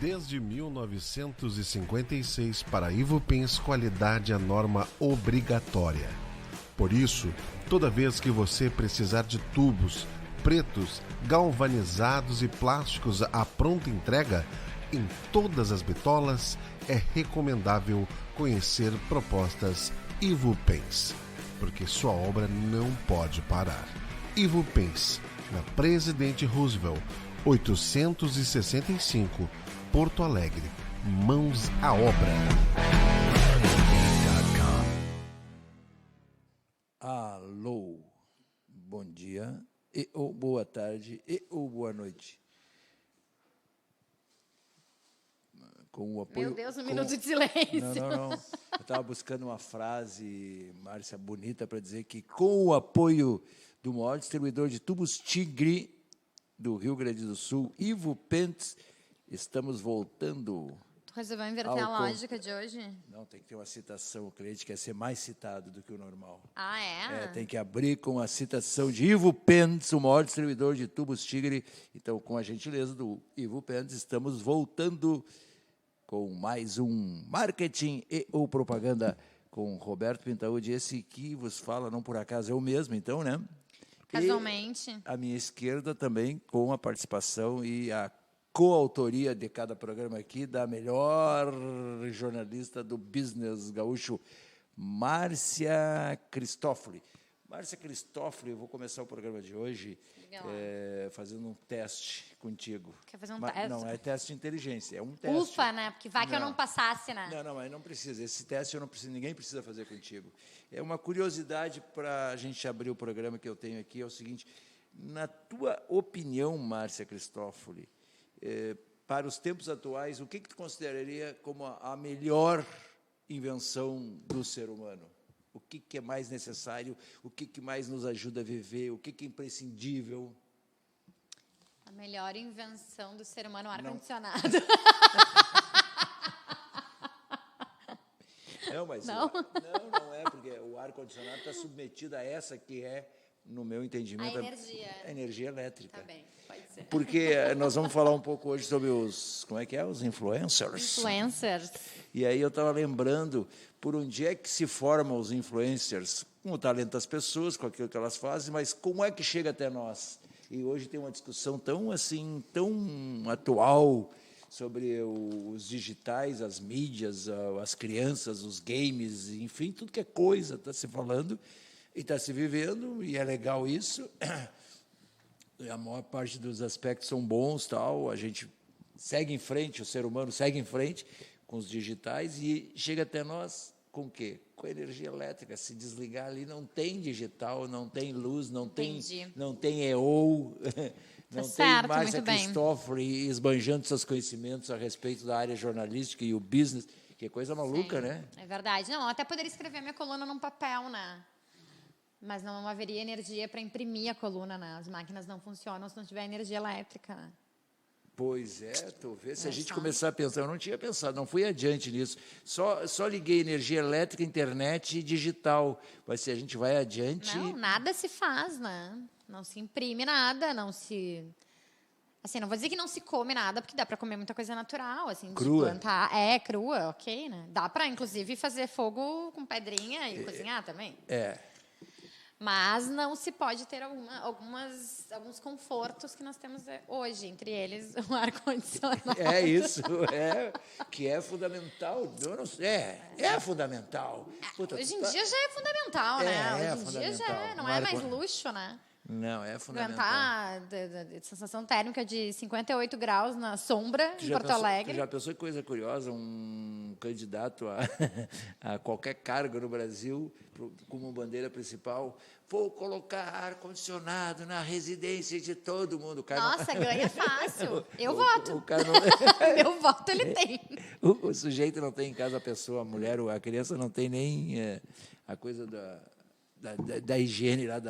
Desde 1956, para a Ivupens, qualidade é norma obrigatória. Por isso, toda vez que você precisar de tubos, pretos, galvanizados e plásticos à pronta entrega, em todas as bitolas, é recomendável conhecer propostas Ivupens, porque sua obra não pode parar. Ivupens, na Presidente Roosevelt, 865, Porto Alegre. Mãos à obra. Alô, bom dia, ou boa tarde, ou boa noite. Com o apoio, Meu Deus, um minuto de silêncio. Não. Eu estava buscando uma frase, Márcia, bonita para dizer que com o apoio do maior distribuidor de tubos Tigre do Rio Grande do Sul, Ivupens, estamos voltando. Tu resolveu inverter a lógica de hoje? Não, tem que ter uma citação. O cliente quer ser mais citado do que o normal. Ah, é? Tem que abrir com a citação de Ivupens, o maior distribuidor de tubos Tigre. Então, com a gentileza do Ivupens, estamos voltando com mais um marketing e ou propaganda com Roberto Pintaúdi. Esse que vos fala, não por acaso, é o mesmo, então, né? Casualmente. E à minha esquerda também, com a participação e a coautoria de cada programa aqui, da melhor jornalista do business gaúcho, Márcia Cristófoli. Márcia Cristófoli, eu vou começar o programa de hoje fazendo um teste contigo. Quer fazer um teste? Não, é teste de inteligência, é um teste. Ufa, né? Porque vai que eu não passasse, né? Não, mas não precisa. Esse teste eu não preciso, ninguém precisa fazer contigo. É uma curiosidade para a gente abrir o programa que eu tenho aqui, é o seguinte, na tua opinião, Márcia Cristófoli, para os tempos atuais, o que tu consideraria como a melhor invenção do ser humano? O que é mais necessário? O que mais nos ajuda a viver? O que é imprescindível? A melhor invenção do ser humano, o ar-condicionado. Não, mas não é, porque o ar-condicionado está submetido a essa que é, no meu entendimento, a energia elétrica. Tá bem, pode ser. Porque nós vamos falar um pouco hoje sobre os, os influencers. Influencers. E aí eu estava lembrando por onde é que se formam os influencers, com o talento das pessoas, com aquilo que elas fazem, mas como é que chega até nós? E hoje tem uma discussão tão atual sobre os digitais, as mídias, as crianças, os games, enfim, tudo que é coisa está se falando e está se vivendo, e é legal isso. A maior parte dos aspectos são bons, tal, a gente segue em frente, o ser humano segue em frente com os digitais e chega até nós com o quê? Com a energia elétrica. Se desligar ali, não tem digital, não tem luz, não tem EO, não tem Márcia Cristófoli esbanjando seus conhecimentos a respeito da área jornalística e o business, que é coisa maluca, né? É verdade. Não, eu até poderia escrever minha coluna num papel, né? Mas não haveria energia para imprimir a coluna, né? As máquinas não funcionam se não tiver energia elétrica, né? Pois é, tu vê, se a gente começar a pensar, eu não tinha pensado, não fui adiante nisso, só liguei energia elétrica, internet e digital, mas se a gente vai adiante... Não, nada se faz, né? Não se imprime nada, não se... Assim, não vou dizer que não se come nada, porque dá para comer muita coisa natural, assim, crua. De plantar. Crua, ok, né? Dá para, inclusive, fazer fogo com pedrinha e cozinhar também. Mas não se pode ter alguns confortos que nós temos hoje, entre eles o ar-condicionado. É isso, que é fundamental. Eu não sei, é fundamental. Puta, hoje em dia já é fundamental, né? Hoje em dia já não é mais luxo, né? Não, é fundamental. Aguentar de sensação térmica de 58 graus na sombra em Porto Alegre. Tu já pensou que coisa curiosa? Um candidato a qualquer cargo no Brasil, como bandeira principal, vou colocar ar-condicionado na residência de todo mundo. Nossa, ganha fácil. Eu voto. O cara não... Meu voto ele tem. O sujeito não tem em casa a pessoa, a mulher, a criança não tem nem a coisa da higiene lá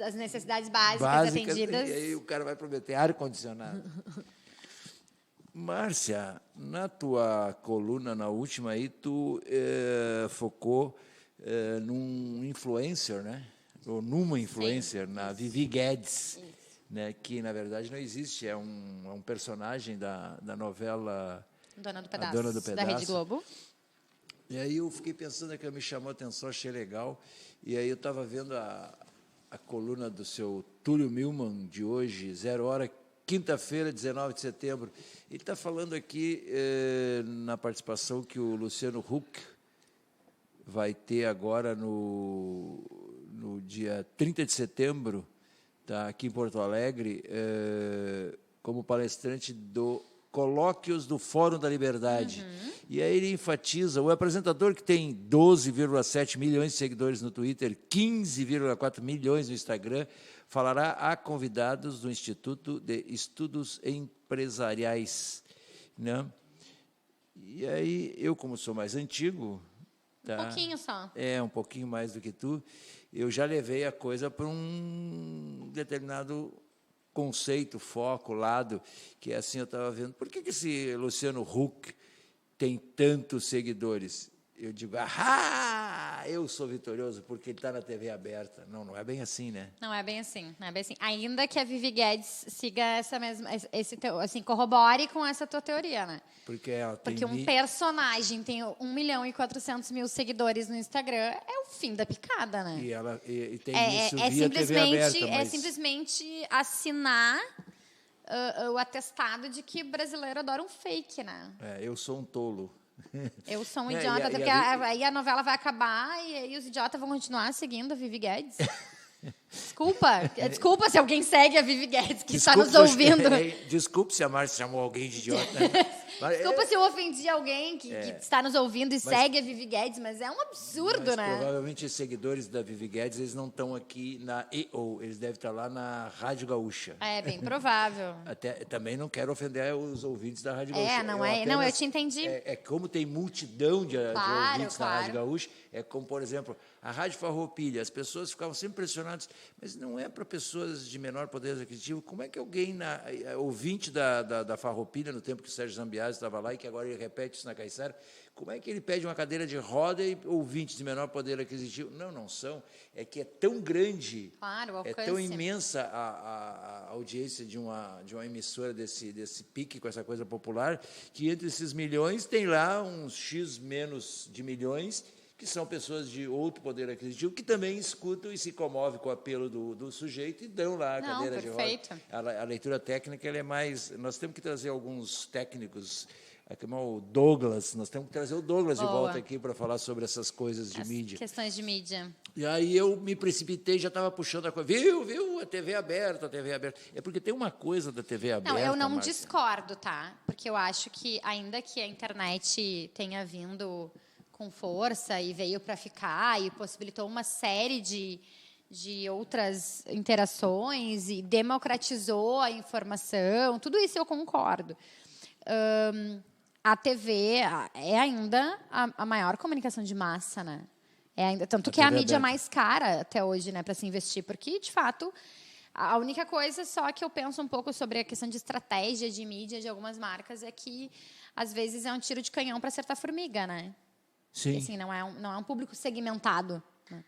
as necessidades básicas atendidas. E aí o cara vai prometer ar-condicionado. Márcia, na tua coluna, na última aí, tu focou num influencer, né? Ou numa influencer, na Vivi Guedes. né, que, na verdade, não existe. É um personagem da novela Dona do A Pedaço, Dona do Pedaço, da Rede Globo. E aí eu fiquei pensando, que me chamou a atenção, achei legal. E aí eu estava vendo a coluna do seu Túlio Milman, de hoje, 0 hora, quinta-feira, 19 de setembro. Ele está falando aqui, na participação que o Luciano Huck vai ter agora no dia 30 de setembro, tá, aqui em Porto Alegre, como palestrante do Colóquios do Fórum da Liberdade. E aí ele enfatiza, o apresentador que tem 12,7 milhões de seguidores no Twitter, 15,4 milhões no Instagram, falará a convidados do Instituto de Estudos Empresariais, né? E aí, eu, como sou mais antigo... Tá, um pouquinho só. Um pouquinho mais do que tu, eu já levei a coisa para um determinado conceito, foco, lado, que é assim, eu estava vendo, por que esse Luciano Huck tem tantos seguidores? Eu digo, eu sou vitorioso porque ele está na TV aberta. Não é bem assim, né? Não é bem assim, não é bem assim. Ainda que a Vivi Guedes siga essa mesma, assim, corrobore com essa tua teoria, né? Porque um personagem tem 1.400.000 seguidores no Instagram, é o fim da picada, né? E tem isso via TV aberta. É simplesmente assinar o atestado de que brasileiro adora um fake, né? Eu sou um tolo. Eu sou um idiota, porque aí a novela vai acabar e aí os idiotas vão continuar seguindo a Vivi Guedes. Desculpa se alguém segue a Vivi Guedes que está nos ouvindo. Desculpe se a Márcia chamou alguém de idiota. Desculpa se eu ofendi alguém que está nos ouvindo e segue a Vivi Guedes, mas é um absurdo, né? Provavelmente os seguidores da Vivi Guedes, eles não estão aqui na EO, eles devem estar lá na Rádio Gaúcha. É bem provável. Também não quero ofender os ouvintes da Rádio Gaúcha. Eu te entendi. Como tem multidão de ouvintes na Rádio Gaúcha, é como, por exemplo, a Rádio Farroupilha, as pessoas ficavam sempre impressionadas, mas não é para pessoas de menor poder aquisitivo. Como é que alguém, ouvinte da Farroupilha, no tempo que o Sérgio Zambiasi estava lá, e que agora ele repete isso na Caiçara, como é que ele pede uma cadeira de roda e ouvintes de menor poder aquisitivo? Não são. É que é tão grande, é tão imensa a audiência de uma emissora desse pique, com essa coisa popular, que entre esses milhões tem lá uns X menos de milhões, que são pessoas de outro poder aquisitivo, que também escutam e se comovem com o apelo do sujeito e dão lá a cadeira de roda. A leitura técnica ela é mais... Nós temos que trazer alguns técnicos, como o Douglas, nós temos que trazer o Douglas de volta aqui para falar sobre essas coisas de mídia. Questões de mídia. E aí eu me precipitei, já estava puxando a coisa. Viu? A TV aberta. É porque tem uma coisa da TV aberta... eu não discordo, tá? Porque eu acho que, ainda que a internet tenha vindo com força e veio para ficar e possibilitou uma série de outras interações e democratizou a informação, tudo isso eu concordo. A TV é ainda a maior comunicação de massa, né? Tanto que é a mídia mais cara até hoje, né, para se investir, porque, de fato, a única coisa só que eu penso um pouco sobre a questão de estratégia de mídia de algumas marcas é que, às vezes, é um tiro de canhão para acertar formiga, né? Sim. E, assim, não é um público segmentado. Né?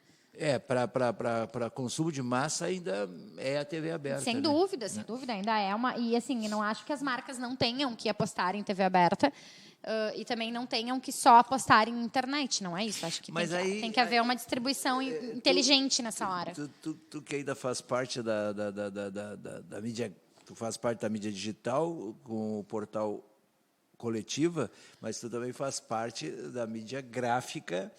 Para consumo de massa ainda é a TV aberta. Sem dúvida, ainda é uma... E, assim, não acho que as marcas não tenham que apostar em TV aberta e também não tenham que só apostar em internet, não é isso? Acho que tem que haver uma distribuição inteligente nessa hora. Tu que ainda faz parte da mídia... Tu faz parte da mídia digital com o portal Coletiva, mas tu também faz parte da mídia gráfica,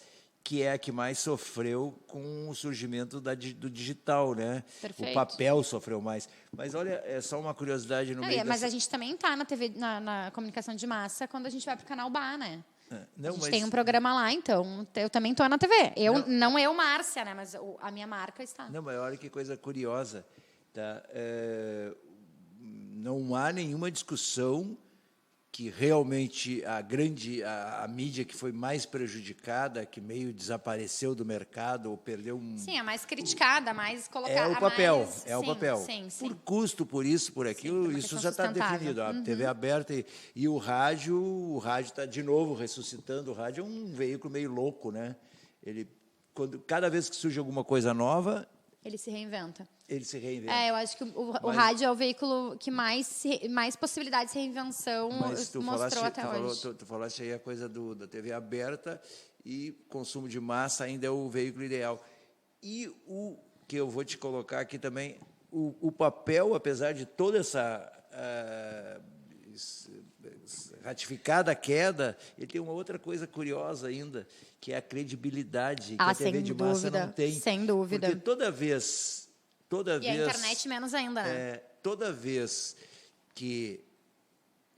que é a que mais sofreu com o surgimento do digital, né? Perfeito. O papel sofreu mais. Mas olha, é só uma curiosidade no meio Mas a gente também está na TV, na comunicação de massa, quando a gente vai para o Canal Bar, né? A gente tem um programa lá, então eu também estou na TV. Não eu, Márcia, né? Mas a minha marca está. Não, mas olha que coisa curiosa. Tá? Não há nenhuma discussão que realmente a mídia que foi mais prejudicada, que meio desapareceu do mercado ou perdeu Sim, a mais criticada, a mais colocada. É o papel, o papel. Sim. Por custo, por isso, por aquilo, isso já está definido. A TV aberta e o rádio está de novo ressuscitando. O rádio é um veículo meio louco, né? Cada vez que surge alguma coisa nova, Ele se reinventa. Ele se reinventa. Eu acho que o rádio é o veículo que mais possibilidades de reinvenção mostrou até hoje. Tu falaste aí a coisa da TV aberta e consumo de massa ainda é o veículo ideal. E o que eu vou te colocar aqui também, o papel, apesar de toda essa ratificada queda, ele tem uma outra coisa curiosa ainda, que é a credibilidade que a TV de massa não tem. Sem dúvida. Porque toda vez... E a internet menos ainda, né? Toda vez que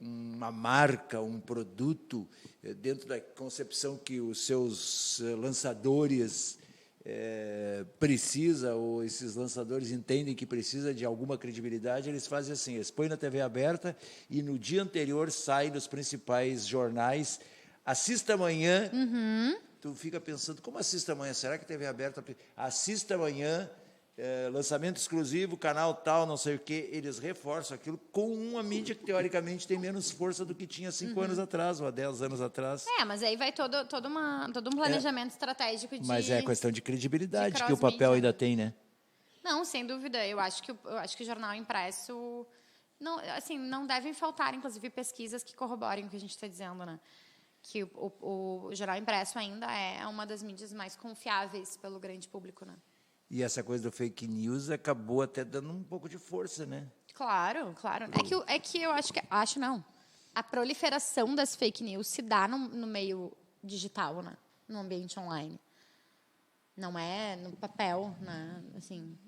uma marca, um produto, dentro da concepção que os seus lançadores precisa, ou esses lançadores entendem que precisa de alguma credibilidade, eles fazem assim, eles põem na TV aberta e no dia anterior sai nos principais jornais, assista amanhã, tu fica pensando, como assista amanhã? Será que a TV aberta... Assista amanhã... lançamento exclusivo, canal tal, não sei o quê, eles reforçam aquilo com uma mídia que, teoricamente, tem menos força do que tinha 5 anos atrás, ou há 10 anos atrás. Mas aí vai todo um planejamento estratégico de... Mas é questão de credibilidade que o papel ainda tem, né? Não, sem dúvida. Eu acho que o jornal impresso... Não devem faltar, inclusive, pesquisas que corroborem o que a gente está dizendo, né? Que o jornal impresso ainda é uma das mídias mais confiáveis pelo grande público, né? E essa coisa do fake news acabou até dando um pouco de força, né? Claro. É que eu acho que... Acho não. A proliferação das fake news se dá no meio digital, né? No ambiente online. Não é no papel, né? Assim...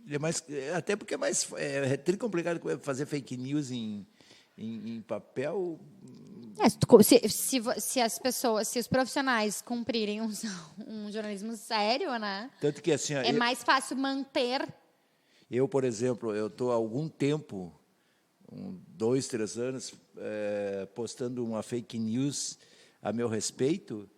Até porque é tri complicado fazer fake news em papel... Se as pessoas, se os profissionais cumprirem um jornalismo sério, né? Tanto que assim, mais fácil manter. Eu, por exemplo, eu estou há algum tempo, 2, 3 anos, postando uma fake news a meu respeito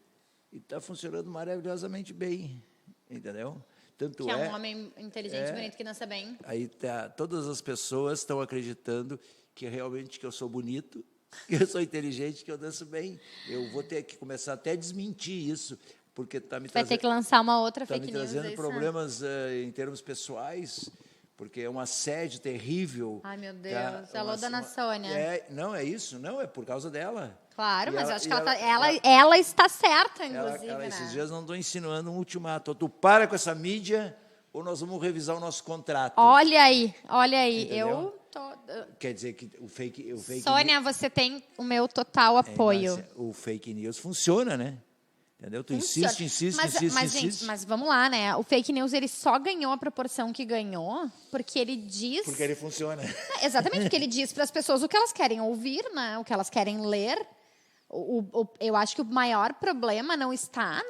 e está funcionando maravilhosamente bem, entendeu? Tanto que é um homem inteligente, bonito, que dança bem. Aí todas as pessoas estão acreditando que realmente que eu sou bonito, que eu sou inteligente, que eu danço bem. Eu vou ter que começar até a desmentir isso, porque está me trazendo... Vai ter que lançar uma outra fake news. Está me trazendo problemas em termos pessoais, porque é um assédio terrível. Ai, meu Deus. Alô, dona Sônia. Não, é isso. Não, é por causa dela. Claro, mas eu acho que ela está certa, inclusive, né? Esses dias não estou insinuando um ultimato. Tu para com essa mídia ou nós vamos revisar o nosso contrato. Olha aí. Entendeu? Quer dizer que o fake Sônia, você tem o meu total apoio. O fake news funciona, né? Entendeu? Tu insiste. Mas vamos lá, né? O fake news ele só ganhou a proporção que ganhou porque ele diz... Porque ele funciona. Exatamente, porque ele diz para as pessoas o que elas querem ouvir, né? O que elas querem ler. Eu acho que o maior problema não está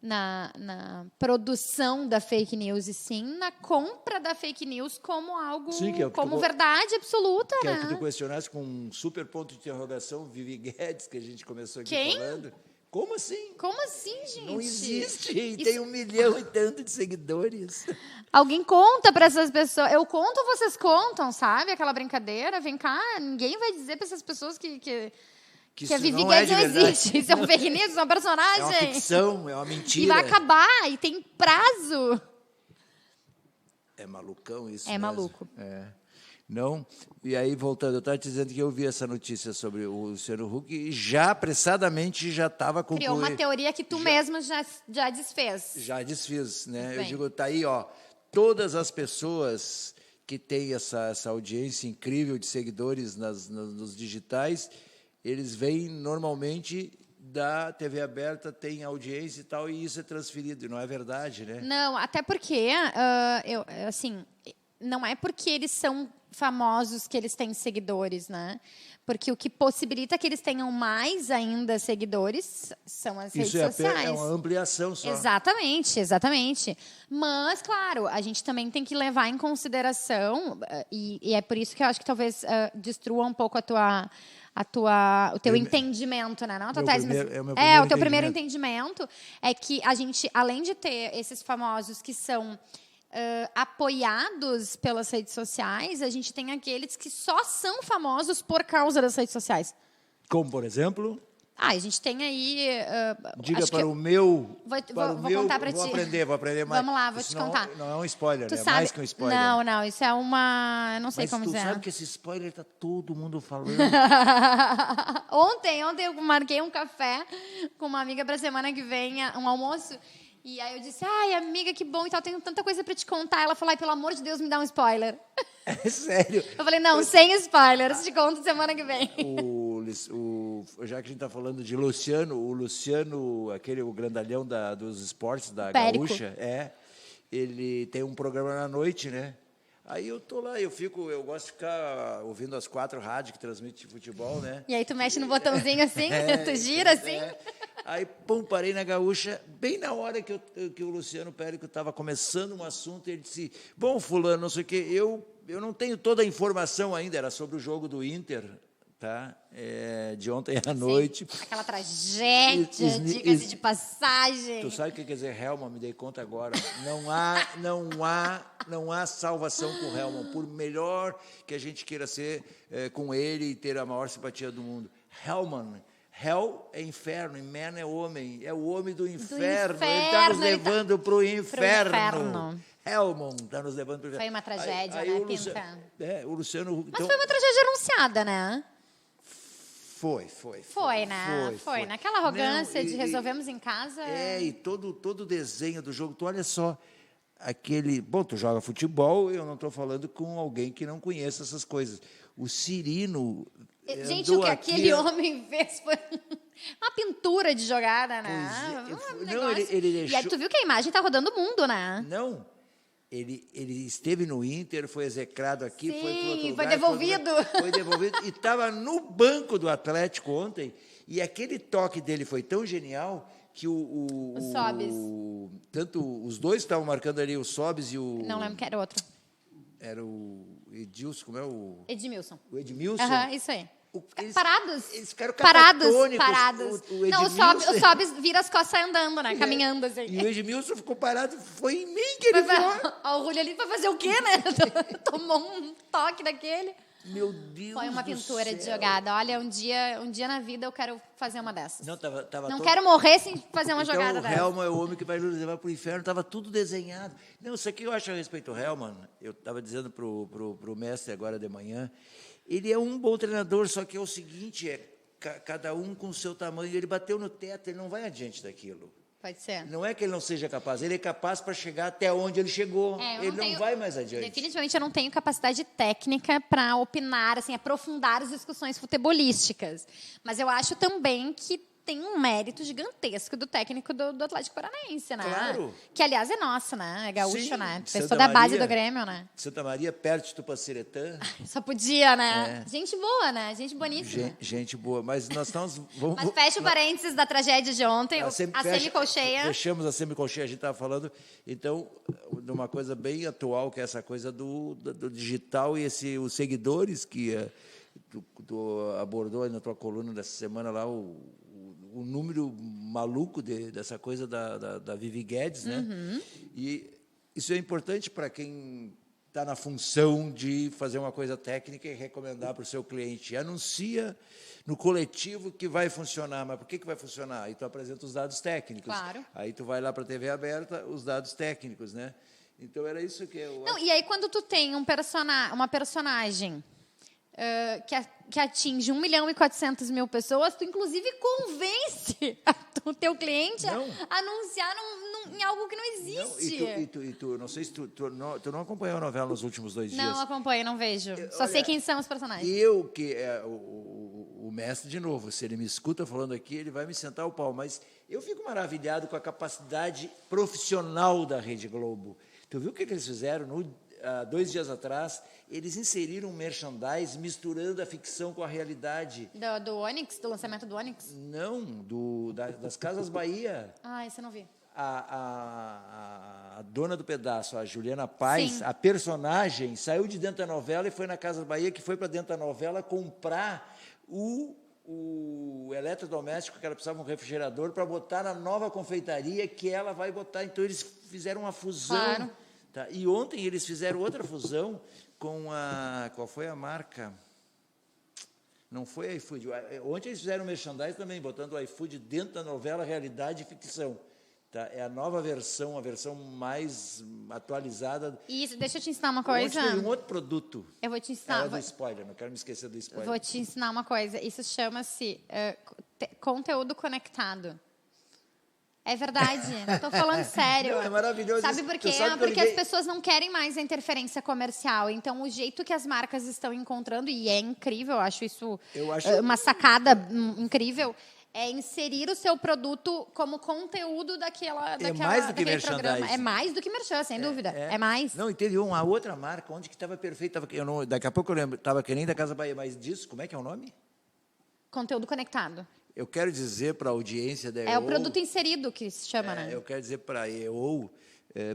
na produção da fake news, e sim na compra da fake news como algo, como verdade absoluta, né? Que é o que tu questionaste com um super ponto de interrogação, Vivi Guedes, que a gente começou aqui falando. Como assim? Como assim, gente? Não existe. E tem 1 milhão e tanto de seguidores. Alguém conta para essas pessoas. Eu conto, vocês contam, sabe? Aquela brincadeira. Vem cá, ninguém vai dizer para essas pessoas que a Vivi Guedes não existe. Isso é um fake news, é um personagem. É uma ficção, é uma mentira. E vai acabar, e tem prazo. É malucão isso. É maluco. Não. E aí, voltando, eu estava te dizendo que eu vi essa notícia sobre o Luciano Huck e já apressadamente já estava concluindo. Criou uma teoria que tu mesmo já desfez. Já desfiz, né? Bem. Eu digo, tá aí, ó, todas as pessoas que têm essa audiência incrível de seguidores nos digitais, eles vêm normalmente da TV aberta, tem audiência e tal, e isso é transferido, e não é verdade, né? Não, até porque, não é porque eles são famosos que eles têm seguidores, né? Porque o que possibilita que eles tenham mais ainda seguidores são as redes sociais. É uma ampliação só. Exatamente. Mas, claro, a gente também tem que levar em consideração, e é por isso que eu acho que talvez destrua um pouco o teu entendimento, né? Não a tua tese, mas o teu primeiro entendimento é que a gente, além de ter esses famosos que são apoiados pelas redes sociais, a gente tem aqueles que só são famosos por causa das redes sociais. Como, por exemplo? A gente tem aí... Diga para o meu... Vou contar para ti. Vou aprender mais. Vamos lá, vou te contar. Não é um spoiler, Tu é sabe, mais que um spoiler. Não, isso é uma... Eu não sei como dizer. Mas tu sabe que esse spoiler tá todo mundo falando. Ontem eu marquei um café com uma amiga para semana que vem, um almoço, e aí eu disse, ai, amiga, que bom e tal, tenho tanta coisa para te contar. Ela falou, ai, pelo amor de Deus, me dá um spoiler. É sério? Eu falei, não, sem spoilers, te conto semana que vem. Já que a gente está falando de Luciano, o Luciano, o grandalhão dos esportes da Périco. Gaúcha, ele tem um programa na noite, né? Aí eu tô lá, eu gosto de ficar ouvindo as 4 rádios que transmitem futebol, né? E aí tu mexe no botãozinho assim, tu gira assim. Aí, pum, parei na Gaúcha, bem na hora que o Luciano Périco estava começando um assunto, ele disse, bom, fulano, não sei o quê, eu não tenho toda a informação ainda, era sobre o jogo do Inter, tá? De ontem à noite. Aquela tragédia, diga-se de passagem. Tu sabe o que quer dizer Helman? Me dei conta agora. Não há salvação com o Helman, por melhor que a gente queira ser com ele e ter a maior simpatia do mundo. Helman, Hell é inferno, e Man é homem, é o homem do inferno. Ele está nos levando para o inferno. Helman está nos levando para o inferno. Foi uma tragédia, né, Pinta? O Luciano... Mas foi uma tragédia anunciada, né? Foi, né? Foi. Naquela arrogância de resolvemos em casa. E todo o desenho do jogo. Tu olha só, bom, tu joga futebol, eu não estou falando com alguém que não conheça essas coisas. O Cirino... Gente, o que aquele homem fez foi uma pintura de jogada, né? Não, ele deixou... E aí tu viu que a imagem tá rodando o mundo, né? Não, ele esteve no Inter, foi execrado aqui, Sim, foi para outro lugar. Foi devolvido. E estava no banco do Atlético ontem, e aquele toque dele foi tão genial que o Sobis. Tanto os dois estavam marcando ali, o Sobis e o... Não lembro que era outro. Era o Edilson, como é o... Edmilson. O Edmilson. Isso aí. Parados. Eles ficaram parados. O não, o Sobis vira as costas andando, né? Caminhando, assim. E o Edmilson ficou parado, foi em mim que ele virou. O Rulli ali vai fazer o quê, né? Tomou um toque daquele. Meu Deus. Foi uma pintura de jogada. Olha, um dia na vida eu quero fazer uma dessas. Não quero morrer sem fazer uma jogada dessa. O Helman é o homem que vai nos levar para o inferno, estava tudo desenhado. Não, isso aqui eu acho a respeito do Helman, eu estava dizendo para o mestre agora de manhã, ele é um bom treinador, só que é o seguinte, cada um com o seu tamanho, ele bateu no teto, ele não vai adiante daquilo. Pode ser. Não é que ele não seja capaz, ele é capaz para chegar até onde ele chegou. Ele não vai mais adiante. Definitivamente eu não tenho capacidade técnica para opinar, assim, aprofundar as discussões futebolísticas. Mas eu acho também que tem um mérito gigantesco do técnico do Atlético Paranaense, né? Claro. Que, aliás, é nosso, né? É gaúcho, sim, né? Fez toda a base do Grêmio, né? Santa Maria, perto de Tupaciretã. Só podia, né? Gente boa, né? Gente boníssima. Gente boa. Mas nós estamos... Mas fecha o parênteses da tragédia de ontem, a semicolcheia. Fechamos a semicolcheia, a gente estava falando, então, de uma coisa bem atual, que é essa coisa do digital e os seguidores que tu abordou aí na tua coluna dessa semana lá, o número maluco dessa coisa da Vivi Guedes, né? Uhum. E isso é importante para quem está na função de fazer uma coisa técnica e recomendar para o seu cliente. Anuncia no coletivo que vai funcionar, mas por que vai funcionar? Aí tu apresenta os dados técnicos. Claro. Aí tu vai lá para a TV aberta, os dados técnicos, né? Então era isso que eu... Não, e aí quando tu tem uma personagem que atinge 1.400.000 pessoas, tu inclusive convence o teu cliente a anunciar em algo que não existe. Não, tu não sei se tu não acompanhou a novela nos últimos 2 dias. Não acompanho, não vejo. Só sei quem são os personagens. O mestre, de novo, se ele me escuta falando aqui, ele vai me sentar o pau, mas eu fico maravilhado com a capacidade profissional da Rede Globo. Tu viu o que eles fizeram 2 dias atrás? Eles inseriram um merchandise misturando a ficção com a realidade. Do Onix? Do lançamento do Onix? Não, das Casas Bahia. Isso eu não vi. A dona do pedaço, a Juliana Paz, Sim. a personagem, saiu de dentro da novela e foi na Casas Bahia, que foi para dentro da novela comprar o eletrodoméstico, que ela precisava de um refrigerador, para botar na nova confeitaria que ela vai botar. Então, eles fizeram uma fusão. Claro. Tá? E ontem eles fizeram outra fusão com qual foi a marca? Não foi iFood. Ontem eles fizeram um merchandising também, botando o iFood dentro da novela Realidade e Ficção. Tá? É a nova versão, a versão mais atualizada. Isso, deixa eu te ensinar uma coisa. Ontem teve um outro produto. Eu vou te ensinar. Do spoiler, não quero me esquecer do spoiler. Vou te ensinar uma coisa. Isso chama-se conteúdo conectado. É verdade, estou falando sério. Não, é maravilhoso. Sabe por quê? Porque as pessoas não querem mais a interferência comercial. Então, o jeito que as marcas estão encontrando, e é incrível, eu acho isso uma sacada incrível, é inserir o seu produto como conteúdo daquele programa. É mais do que merchan, sem dúvida. É mais. Não, e teve uma outra marca, onde que estava perfeita. Daqui a pouco eu lembro, estava querendo da Casa Bahia, mas disso, como é que é o nome? Conteúdo conectado. Eu quero dizer para a audiência da EO... É o produto inserido que se chama, né? Eu quero dizer para a EO,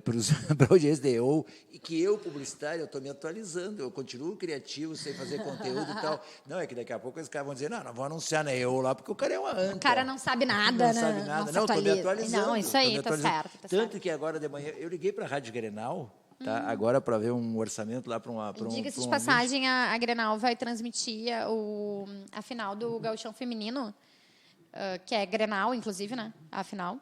para a audiência da EO, e que eu, publicitário, eu estou me atualizando, eu continuo criativo, sem fazer conteúdo e tal. Não, é que daqui a pouco os caras vão dizer, não vão anunciar na EO lá, porque o cara é uma anta. O cara não sabe nada, né? Não sabe nada. Não, estou me atualizando. Não, isso aí, tá certo. Tanto que agora de manhã, eu liguei para a Rádio Grenal, tá? Agora para ver um orçamento lá para uma... Diga-se de passagem, a Grenal vai transmitir a final do Gauchão Feminino, que é Grenal, inclusive, né? A final.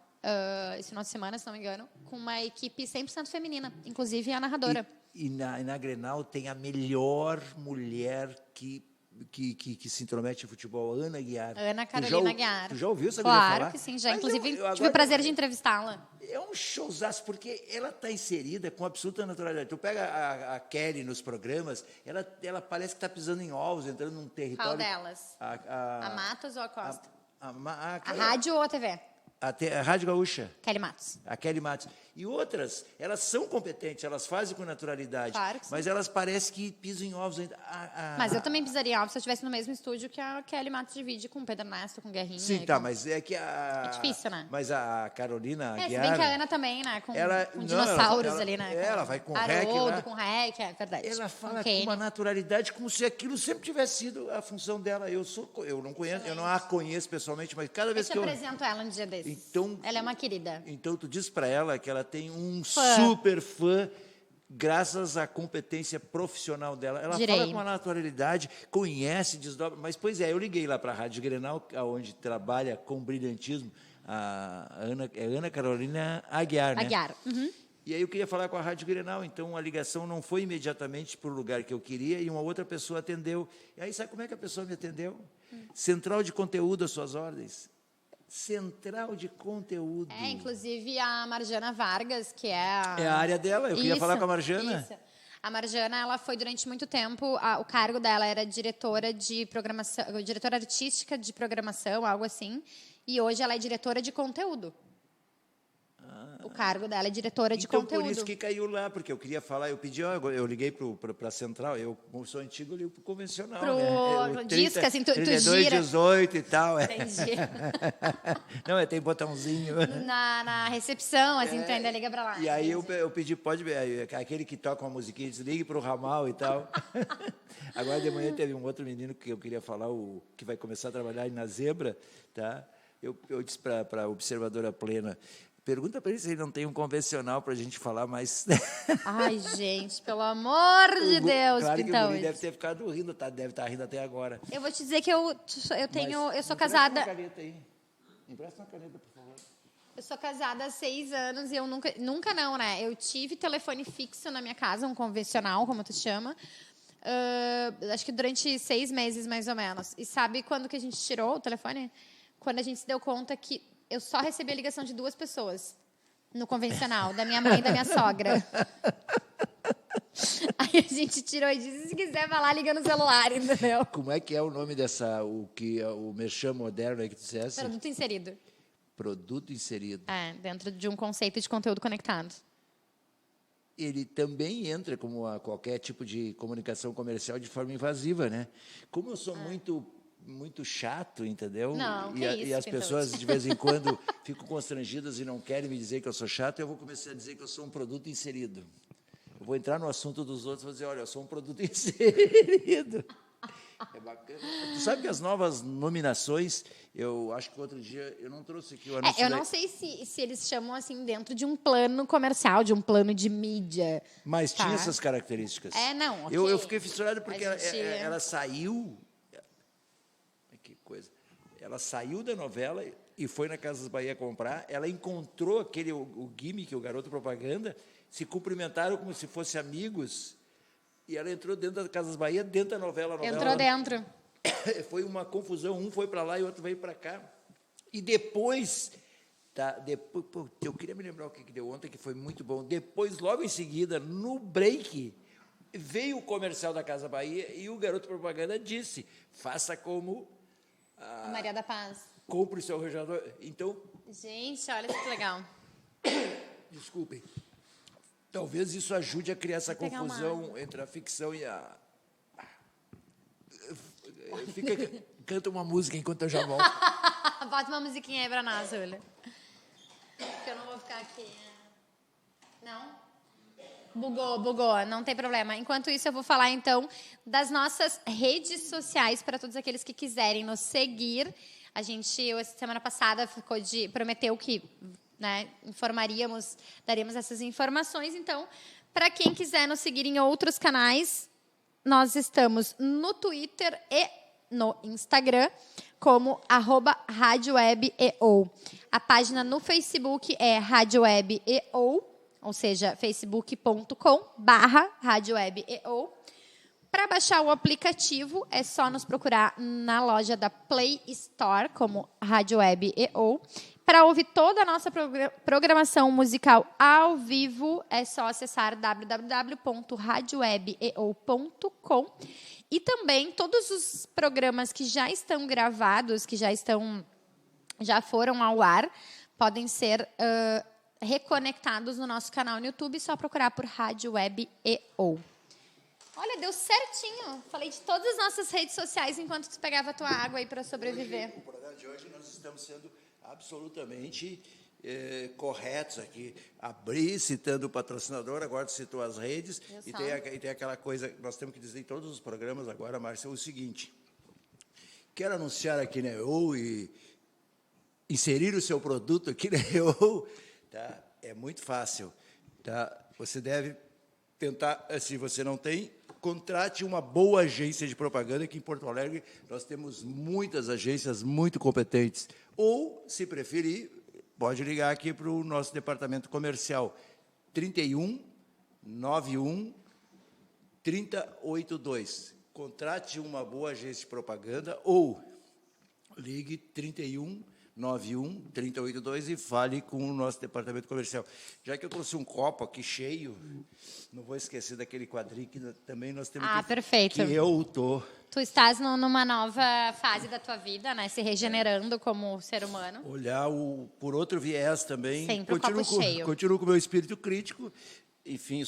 Esse final de semana, se não me engano, com uma equipe 100% feminina, inclusive a narradora. E na Grenal tem a melhor mulher que se intromete em futebol, Ana Aguiar. Ana Carolina Aguiar. Tu já ouviu essa mulher falar? Claro que sim, já. Inclusive, tive o prazer de entrevistá-la. É um showzaço, porque ela está inserida com absoluta naturalidade. Tu pega a Kelly nos programas, ela parece que está pisando em ovos, entrando num território... Qual delas? A Matos ou a Costa? A A rádio ou a TV? A Rádio Gaúcha. Kelly Matos. A Kelly Matos. E outras, elas são competentes, elas fazem com naturalidade. Claro que sim. Mas elas parecem que pisam em ovos ainda. Mas eu também pisaria em ovos se eu estivesse no mesmo estúdio que a Kelly Matos divide com o Pedro Ernesto, com o Guerrinha. Sim, tá, mas é que É difícil, né? Mas a Carolina Aguiar... Se bem que a Ana também, né? Com dinossauros ali, né? Ela vai com o REC Haroldo, com o REC, é verdade. Ela fala com uma naturalidade como se aquilo sempre tivesse sido a função dela. Eu não conheço, eu não a conheço pessoalmente, mas cada vez que eu... Eu te apresento ela no dia desses. Então, ela é uma querida. Então, tu diz para ela que ela tem um super fã, graças à competência profissional dela. Ela fala com uma naturalidade, conhece, desdobra. Mas, pois é, eu liguei lá para a Rádio Grenal, onde trabalha com brilhantismo a Ana Carolina Aguiar, né? Aguiar. Uhum. E aí eu queria falar com a Rádio Grenal, então a ligação não foi imediatamente para o lugar que eu queria e uma outra pessoa atendeu. E aí, sabe como é que a pessoa me atendeu? Central de conteúdo às suas ordens. Central de conteúdo. Inclusive a Marjana Vargas, que é a área dela, eu queria falar com a Marjana. Isso. A Marjana, ela foi durante muito tempo, o cargo dela era diretora de programação, diretora artística de programação, algo assim, e hoje ela é diretora de conteúdo. O cargo dela é diretora de conteúdo. Por isso que caiu lá, porque eu queria falar, eu liguei para a Central, eu, como sou antigo, eu ligo para o convencional. Pro disco, assim, tu gira. 18 e tal. Entendi. Não, tem botãozinho. Na recepção, assim, tu ainda liga para lá. E aí eu pedi, pode ver, aquele que toca uma musiquinha, desligue para o ramal e tal. Agora de manhã teve um outro menino que eu queria falar, que vai começar a trabalhar na Zebra, tá? Eu disse para a observadora plena, pergunta para ele se ele não tem um convencional para a gente falar mais. Ai, gente, pelo amor de Deus, claro Pintão. Que o deve ter ficado rindo, deve estar rindo até agora. Eu vou te dizer que eu sou casada. Empresta uma caneta aí. Empresta uma caneta, por favor. Eu sou casada há 6 anos e eu nunca não, né? Eu tive telefone fixo na minha casa, um convencional, como tu chama. Acho que durante 6 meses, mais ou menos. E sabe quando que a gente tirou o telefone? Quando a gente se deu conta que eu só recebi a ligação de 2 pessoas no convencional, da minha mãe e da minha sogra. Aí a gente tirou e disse, se quiser falar, liga no celular, entendeu? Como é que é o nome o merchan moderno aí que tu dissesse? Produto inserido. Produto inserido. Dentro de um conceito de conteúdo conectado. Ele também entra como qualquer tipo de comunicação comercial de forma invasiva, né? Como eu sou muito chato, entendeu? Não, e as pessoas de vez em quando ficam constrangidas e não querem me dizer que eu sou chato, eu vou começar a dizer que eu sou um produto inserido. Eu vou entrar no assunto dos outros e vou dizer, olha, eu sou um produto inserido. É bacana. Tu sabe que as novas nominações, eu acho que outro dia, eu não trouxe aqui o anúncio. Eu não sei se eles chamam assim dentro de um plano comercial, de um plano de mídia. Mas tinha essas características. Não, ok. Eu fiquei fissurado porque ela saiu... Ela saiu da novela e foi na Casas Bahia comprar. Ela encontrou o gimmick, o garoto propaganda, se cumprimentaram como se fossem amigos. E ela entrou dentro da Casas Bahia, dentro da novela. Entrou dentro. Foi uma confusão, um foi para lá e o outro veio para cá. E depois, eu queria me lembrar o que deu ontem, que foi muito bom. Depois, logo em seguida, no break, veio o comercial da Casa Bahia e o garoto propaganda disse, faça como a Maria da Paz. Compre o seu arranjador. Então... Gente, olha que legal. Desculpem. Talvez isso ajude a criar essa confusão entre a ficção e a... Canta uma música enquanto eu já volto. Bota uma musiquinha aí pra nós, Júlia. Porque eu não vou ficar aqui. Não? Bugou. Não tem problema. Enquanto isso, eu vou falar, então, das nossas redes sociais para todos aqueles que quiserem nos seguir. A gente, semana passada, prometeu que daríamos essas informações. Então, para quem quiser nos seguir em outros canais, nós estamos no Twitter e no Instagram como @RádioWebEO. A página no Facebook é RádioWebEO, ou seja, facebook.com/RádioWebEO. Para baixar o aplicativo, é só nos procurar na loja da Play Store como RádioWebEO. Para ouvir toda a nossa programação musical ao vivo, é só acessar www.radiowebeo.com. E também todos os programas que já estão gravados, que já foram ao ar, podem ser reconectados no nosso canal no YouTube, só procurar por Rádio Web EO. Olha, deu certinho. Falei de todas as nossas redes sociais enquanto tu pegava a tua água aí para sobreviver. O programa de hoje nós estamos sendo absolutamente corretos aqui. Abri citando o patrocinador, agora tu citou as redes. E tem aquela coisa, nós temos que dizer em todos os programas agora, Márcia, o seguinte. Quero anunciar aqui na EO e inserir o seu produto aqui na EO. Tá? É muito fácil. Tá? Você deve tentar, se você não tem, contrate uma boa agência de propaganda, que em Porto Alegre nós temos muitas agências muito competentes. Ou, se preferir, pode ligar aqui para o nosso departamento comercial, 31 91 3082. Contrate uma boa agência de propaganda ou ligue 31 91 3082 e fale com o nosso departamento comercial. Já que eu trouxe um copo aqui cheio, não vou esquecer daquele quadrinho que também nós temos perfeito. Que eu tô. Tu estás numa nova fase da tua vida, né? Se regenerando como ser humano. Olhar por outro viés também. Sempre o copo cheio. Continuo com o meu espírito crítico. Enfim,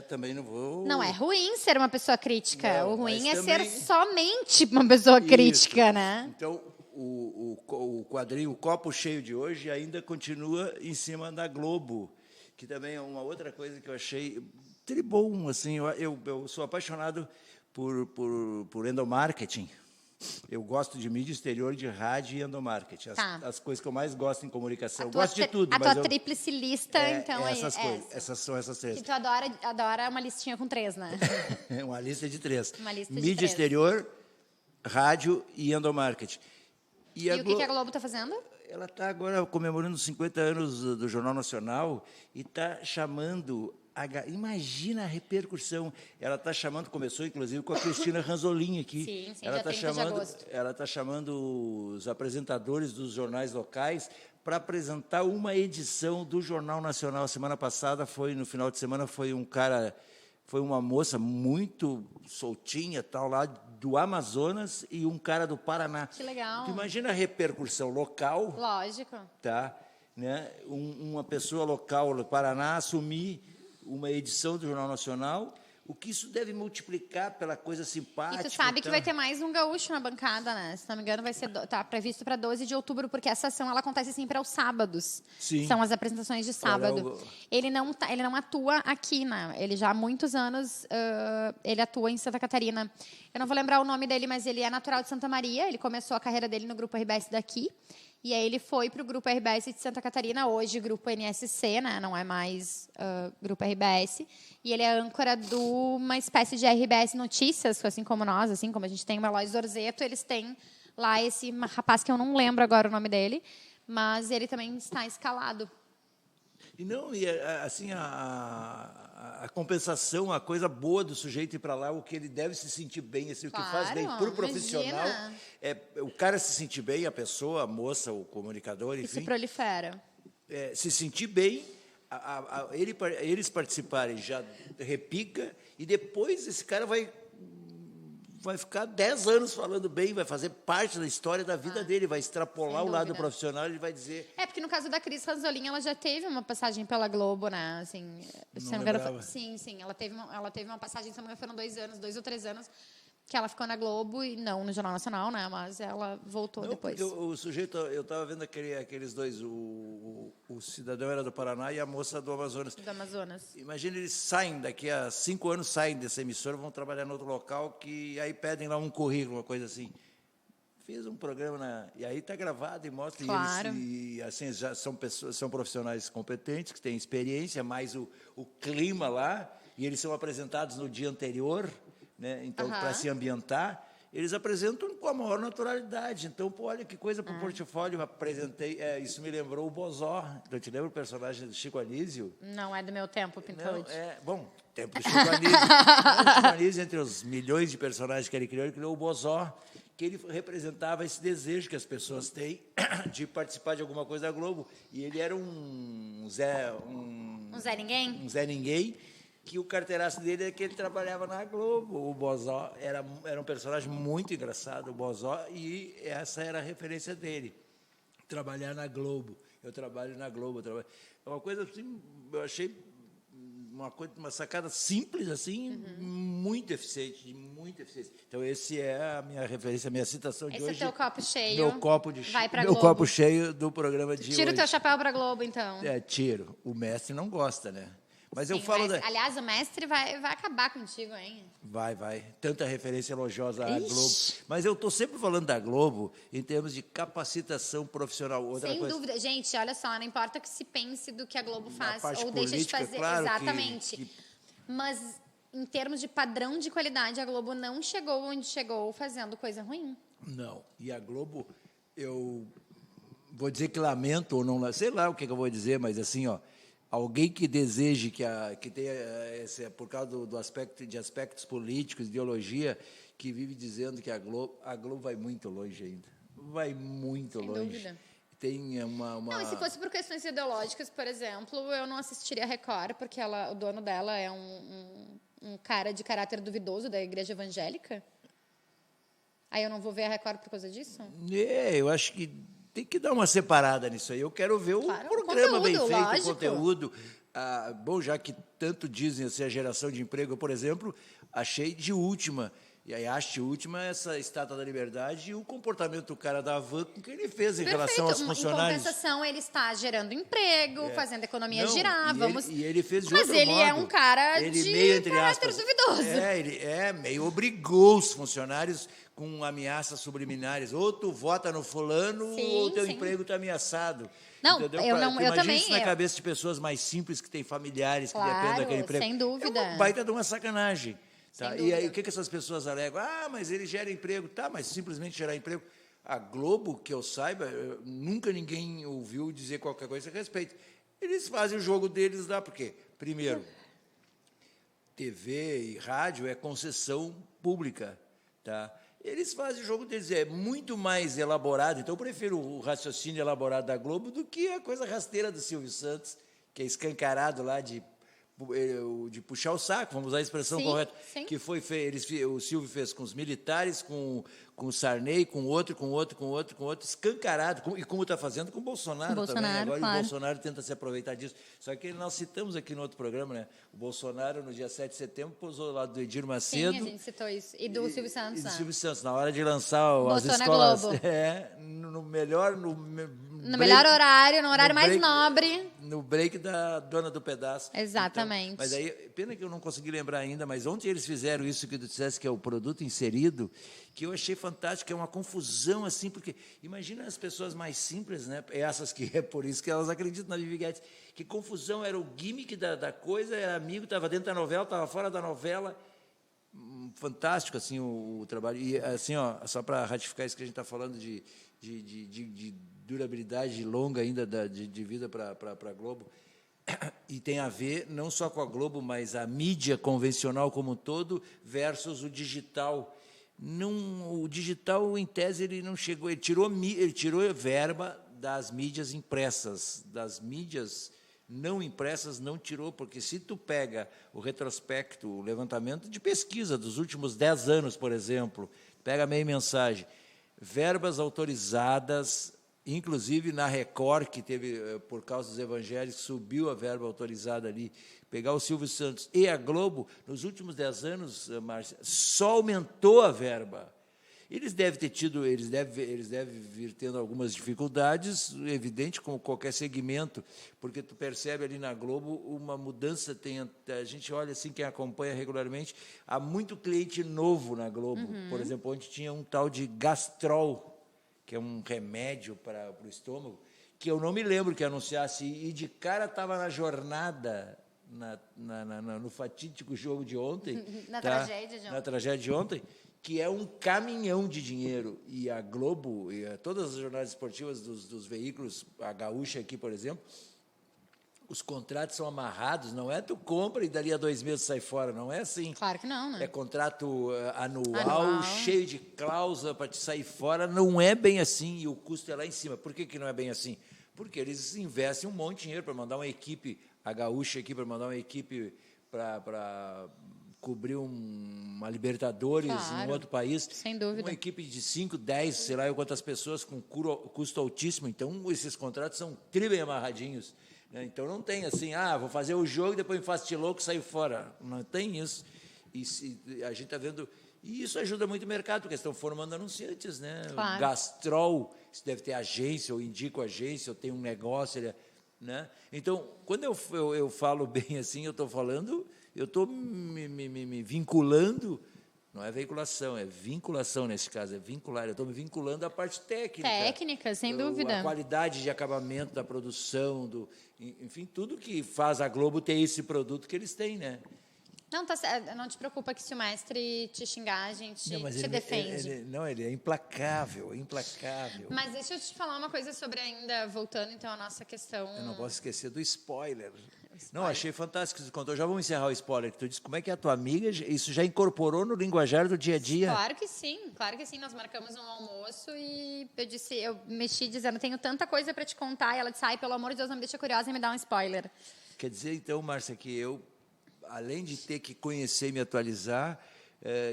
também não vou... Não é ruim ser uma pessoa crítica. Não, o ruim é também... ser somente uma pessoa crítica, né? Então, o quadrinho, o copo cheio de hoje ainda continua em cima da Globo, que também é uma outra coisa que eu achei tribom, assim. Eu sou apaixonado por endomarketing. Eu gosto de mídia exterior, de rádio e endomarketing. As coisas que eu mais gosto em comunicação. Eu gosto de tudo. A tua tríplice lista, então, essas coisas. Essas são essas três. Que tu adora uma listinha com 3, né? Uma lista de 3. Uma lista mídia de 3. exterior, rádio e endomarketing. E o que a Globo está fazendo? Ela está agora comemorando os 50 anos do Jornal Nacional e está chamando... Imagina a repercussão. Ela está chamando, começou inclusive com a Cristina Ranzolin aqui. Sim, ela dia 30 de agosto. Ela está chamando os apresentadores dos jornais locais para apresentar uma edição do Jornal Nacional. Semana passada, no final de semana, foi uma moça muito soltinha, tal, lá do Amazonas, e um cara do Paraná. Que legal. Tu imagina a repercussão local. Lógico. Tá? Né? Uma pessoa local do Paraná assumir uma edição do Jornal Nacional, o que isso deve multiplicar pela coisa simpática. E tu sabe que vai ter mais um gaúcho na bancada, né? Se não me engano, está previsto para 12 de outubro, porque essa ação ela acontece sempre aos sábados. Sim. São as apresentações de sábado. Ele não atua aqui, né? Ele já há muitos anos ele atua em Santa Catarina. Eu não vou lembrar o nome dele, mas ele é natural de Santa Maria. Ele começou a carreira dele no Grupo RBS daqui. E aí ele foi para o Grupo RBS de Santa Catarina, hoje Grupo NSC, né? Não é mais Grupo RBS. E ele é âncora de uma espécie de RBS Notícias, assim como nós, assim como a gente tem uma Lois Orzeto, eles têm lá esse rapaz que eu não lembro agora o nome dele, mas ele também está escalado. E não, e assim, a compensação, a coisa boa do sujeito ir para lá, o que ele deve se sentir bem, assim, Claro, o que faz bem para o profissional, imagina. é o cara se sentir bem, a pessoa, a moça, o comunicador, E se enfim, prolifera. se sentir bem, eles participarem já repica, e depois esse cara vai ficar 10 anos falando bem, vai fazer parte da história da vida dele, vai extrapolar o lado profissional, ele vai dizer... Porque no caso da Cris Ranzolin, ela já teve uma passagem pela Globo, né? Assim, se não me engano, sim, ela teve uma passagem, se não me engano, foram 2 ou 3 anos, que ela ficou na Globo, e não no Jornal Nacional, né? Mas ela voltou depois. O sujeito, eu estava vendo aqueles dois, o cidadão era do Paraná e a moça do Amazonas. Do Amazonas. Imagina, eles saem, daqui a 5 anos saem dessa emissora, vão trabalhar em outro local, que aí pedem lá um currículo, uma coisa assim. Fiz um programa, e aí está gravado e mostra, claro. e assim, já são profissionais competentes, que têm experiência, mais o clima lá, e eles são apresentados no dia anterior, né? Então, para se ambientar, eles apresentam com a maior naturalidade. Então, pô, olha que coisa para o portfólio. Eu apresentei, isso me lembrou o Bozó. Eu te lembro o personagem do Chico Anísio? Não é do meu tempo, Pintude. Bom, tempo do Chico Anísio. O Chico Anísio, entre os milhões de personagens que ele criou o Bozó, que ele representava esse desejo que as pessoas têm de participar de alguma coisa da Globo. E ele era um Zé Ninguém? Um Zé Ninguém, que o carteiraço dele é que ele trabalhava na Globo. O Bozó era um personagem muito engraçado, o Bozó, e essa era a referência dele, trabalhar na Globo. Eu trabalho na Globo. É uma coisa assim, eu achei uma sacada simples, assim, muito eficiente, muito eficiente. Então, esse é a minha referência, a minha citação de hoje. Esse é teu copo cheio. Meu copo Vai pra Globo. Globo. Copo cheio do programa de hoje. Tira o teu chapéu pra Globo, então. Tiro. O mestre não gosta, né? Mas sim, eu falo... aliás, o mestre vai acabar contigo, hein? Vai. Tanta referência elogiosa à Globo. Mas eu estou sempre falando da Globo em termos de capacitação profissional. Sem dúvida. Gente, olha só, não importa o que se pense do que a Globo faz ou política, deixa de fazer. Claro, exatamente. Mas, em termos de padrão de qualidade, a Globo não chegou onde chegou fazendo coisa ruim. Não. E a Globo, eu vou dizer que lamento ou não... Sei lá o que eu vou dizer, mas assim, ó... Alguém que deseje que tenha, por causa do aspectos políticos, ideologia, que vive dizendo que a Globo vai muito longe ainda. Vai muito longe. Sem dúvida. Tem uma... Não, e se fosse por questões ideológicas, por exemplo, eu não assistiria a Record, porque o dono dela é um cara de caráter duvidoso da igreja evangélica. Aí eu não vou ver a Record por causa disso? Eu acho que tem que dar uma separada nisso aí. Eu quero ver claro, o programa bem feito, lógico. o conteúdo. Bom, já que tanto dizem assim, a geração de emprego, eu, por exemplo, achei de última. E aí, acho de última essa Estátua da Liberdade e o comportamento do cara da Van com o que ele fez em relação aos funcionários. Em compensação, ele está gerando emprego, fazendo a economia girar. E ele fez de Mas outro ele modo. É um cara ele de meio, entre caráter aspas, duvidoso. Ele meio obrigou os funcionários com ameaças subliminares. Ou tu vota no fulano, ou teu emprego está ameaçado. Não, entendeu? eu também. Isso na cabeça de pessoas mais simples, que têm familiares, que dependem daquele emprego. Sem dúvida. É uma baita de uma sacanagem. Tá? E aí, o que essas pessoas alegam? Mas ele gera emprego. Tá, mas simplesmente gerar emprego. A Globo, que eu saiba, nunca ninguém ouviu dizer qualquer coisa a respeito. Eles fazem o jogo deles lá, porque, primeiro, TV e rádio é concessão pública. Tá? Eles fazem o jogo deles, é muito mais elaborado. Então, eu prefiro o raciocínio elaborado da Globo do que a coisa rasteira do Silvio Santos, que é escancarado lá de puxar o saco, vamos usar a expressão correta, que foi o Silvio fez com os militares, com o Sarney, com outro, escancarado, e como está fazendo com o Bolsonaro também. Agora claro. O Bolsonaro tenta se aproveitar disso. Só que nós citamos aqui no outro programa, né? O Bolsonaro, no dia 7 de setembro, posou lá do Edir Macedo. Sim, a gente citou isso. E do Silvio Santos. E do Silvio Santos, na hora de lançar as escolas. No melhor horário, no horário mais nobre. No break da dona do pedaço. Exatamente. Então, mas aí, pena que eu não consegui lembrar ainda, mas ontem eles fizeram isso que tu disseste, que é o produto inserido, que eu achei fantástico, é uma confusão assim, porque imagina as pessoas mais simples, né? Essas que é por isso que elas acreditam na Vivi Guedes. Que confusão, era o gimmick da coisa, era amigo, estava dentro da novela, estava fora da novela. fantástico assim o trabalho. E assim, só para ratificar isso que a gente está falando de durabilidade longa ainda de vida para a Globo, e tem a ver não só com a Globo, mas a mídia convencional como um todo versus o digital. O digital, em tese, ele não chegou, ele tirou verba das mídias impressas, das mídias não impressas não tirou, porque se tu pega o retrospecto, o levantamento de pesquisa dos últimos 10 anos, por exemplo, pega a meia mensagem, verbas autorizadas, inclusive na Record, que teve, por causa dos evangélicos, subiu a verba autorizada ali, pegar o Silvio Santos e a Globo, nos últimos 10 anos, Márcia, só aumentou a verba. Eles devem vir tendo algumas dificuldades, evidente, como qualquer segmento, porque tu percebe ali na Globo uma mudança, a gente olha assim, quem acompanha regularmente, há muito cliente novo na Globo, por exemplo, onde tinha um tal de Gastrol, que é um remédio para o estômago, que eu não me lembro que anunciasse, e de cara estava na jornada, no fatídico jogo de ontem, na tragédia de ontem, que é um caminhão de dinheiro. E a Globo, e todas as jornadas esportivas dos veículos, a Gaúcha aqui, por exemplo, os contratos são amarrados, não é tu compra e dali a 2 meses sai fora, não é assim. Claro que não, né? É contrato anual, cheio de cláusula para te sair fora, não é bem assim, e o custo é lá em cima. Por que não é bem assim? Porque eles investem um monte de dinheiro para mandar uma equipe, a Gaúcha aqui, para mandar uma equipe para cobrir uma Libertadores em outro país. Sem dúvida. Uma equipe de 5, 10, sei lá quantas pessoas, com custo altíssimo. Então, esses contratos são bem amarradinhos. Né? Então, não tem assim, vou fazer o jogo e depois me faço de louco e saio fora. Não tem isso. E a gente está vendo... E isso ajuda muito o mercado, porque estão formando anunciantes. Né? Claro. O Gastrol, você deve ter agência, eu indico agência, eu tenho um negócio... Né? Então, quando eu falo bem assim, eu estou falando... Eu estou me vinculando, não é veiculação, é vinculação nesse caso, é vincular. Eu estou me vinculando à parte técnica. Técnica, sem dúvida. A qualidade de acabamento da produção, enfim, tudo que faz a Globo ter esse produto que eles têm, né? Não, não te preocupa que se o mestre te xingar, a gente te defende. Ele é implacável, implacável. Mas deixa eu te falar uma coisa sobre ainda, voltando então à nossa questão... Eu não posso esquecer do spoiler. Não, achei fantástico que você contou. Já vamos encerrar o spoiler. Tu disse como é que é a tua amiga, isso já incorporou no linguajar do dia a dia? Claro que sim. Nós marcamos um almoço e eu mexi dizendo, tenho tanta coisa para te contar. E ela disse, pelo amor de Deus, não me deixa curiosa e me dá um spoiler. Quer dizer, então, Márcia, que eu, além de ter que conhecer e me atualizar,